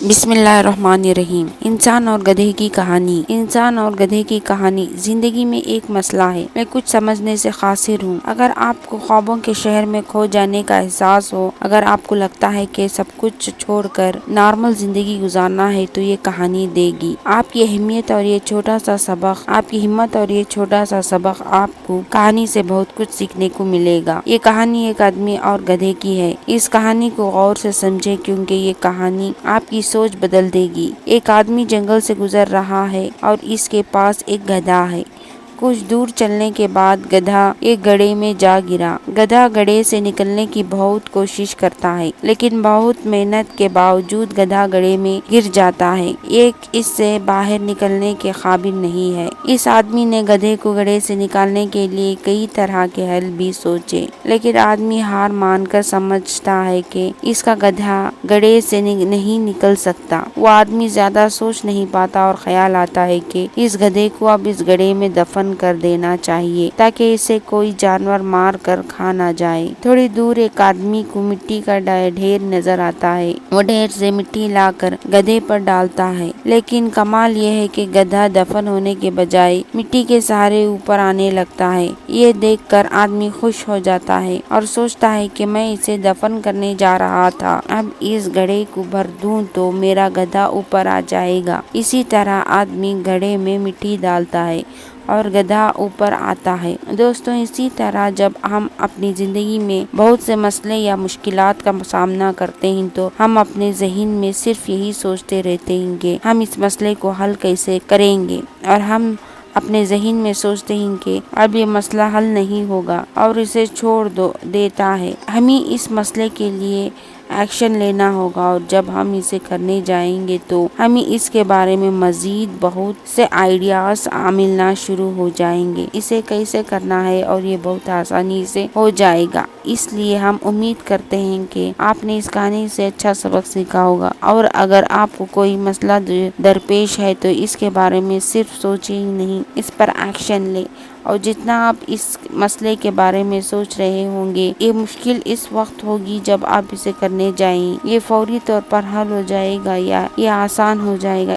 بسم اللہ الرحمن الرحیم۔ انسان اور گدھے کی کہانی۔ انسان اور گدھے کی کہانی زندگی میں ایک مسئلہ ہے۔ میں کچھ سمجھنے سے قاصر ہوں۔ اگر آپ کو خوابوں کے شہر میں کھو جانے کا احساس ہو، اگر آپ کو لگتا ہے کہ سب کچھ چھوڑ کر نارمل زندگی گزارنا ہے، تو یہ کہانی دے گی آپ کی اہمیت اور یہ چھوٹا سا سبق، آپ کی ہمت اور یہ چھوٹا سا سبق آپ کو کہانی سے بہت کچھ سیکھنے کو ملے گا۔ یہ کہانی ایک آدمی اور گدھے کی ہے۔ اس کہانی کو غور سے سمجھے، کیونکہ یہ کہانی آپ کی سوچ بدل دے گی۔ ایک آدمی جنگل سے گزر رہا ہے اور اس کے پاس ایک گدھا ہے۔ کچھ دور چلنے کے بعد گدھا ایک گڑھے میں جا گرا۔ گدھا گڑھے سے نکلنے کی بہت کوشش کرتا ہے، لیکن بہت محنت کے باوجود گدھا گڑھے میں گر جاتا ہے۔ اس سے باہر نکلنے کے قابل نہیں ہے۔ اس آدمی نے گدھے کو گڑھے سے نکالنے کے لیے کئی طرح کے حل بھی سوچے، لیکن آدمی ہار مان کر سمجھتا ہے کہ اس کا گدھا گڑھے سے نہیں نکل سکتا۔ وہ آدمی زیادہ سوچ نہیں پاتا اور خیال آتا ہے کہ اس گدھے کو اب اس گڑھے میں دفن کر دینا چاہیے، تاکہ اسے کوئی جانور مار کر کھا نہ جائے۔ تھوڑی دور ایک آدمی کو مٹی کا ڈھیر نظر آتا ہے۔ وہ ڈھیر سے مٹی لا کر گدھے پر ڈالتا ہے، لیکن کمال یہ ہے کہ گدھا دفن ہونے کے بجائے مٹی کے سہارے اوپر آنے لگتا ہے۔ یہ دیکھ کر آدمی خوش ہو جاتا ہے اور سوچتا ہے کہ میں اسے دفن کرنے جا رہا تھا، اب اس گڑھے کو بھر دوں تو میرا گدھا اوپر آ جائے گا۔ اسی طرح آدمی گڑھے میں مٹی ڈالتا ہے اور گدھا اوپر آتا ہے۔ دوستوں، اسی طرح جب ہم اپنی زندگی میں بہت سے مسئلے یا مشکلات کا سامنا کرتے ہیں، تو ہم اپنے ذہن میں صرف یہی سوچتے رہتے ہیں کہ ہم اس مسئلے کو حل کیسے کریں گے، اور ہم اپنے ذہن میں سوچتے ہیں کہ اب یہ مسئلہ حل نہیں ہوگا اور اسے چھوڑ دیتا ہے۔ ہمیں اس مسئلے کے لیے ایکشن لینا ہوگا، اور جب ہم اسے کرنے جائیں گے تو ہمیں اس کے بارے میں مزید بہت سے آئیڈیاز ملنا شروع ہو جائیں گے۔ اسے کیسے کرنا ہے اور یہ بہت آسانی سے ہو جائے گا۔ اس لیے ہم امید کرتے ہیں کہ آپ نے اس کہانی سے اچھا سبق سیکھا ہوگا، اور اگر آپ کو کوئی مسئلہ درپیش ہے تو اس کے بارے میں صرف سوچیں ہی نہیں، اس پر ایکشن لیں۔ اور جتنا آپ اس مسئلے کے بارے میں سوچ رہے ہوں گے، یہ مشکل اس وقت ہوگی جب آپ اسے کرنے جائیں۔ یہ فوری طور پر حل ہو جائے گا یا یہ آسان ہو جائے گا۔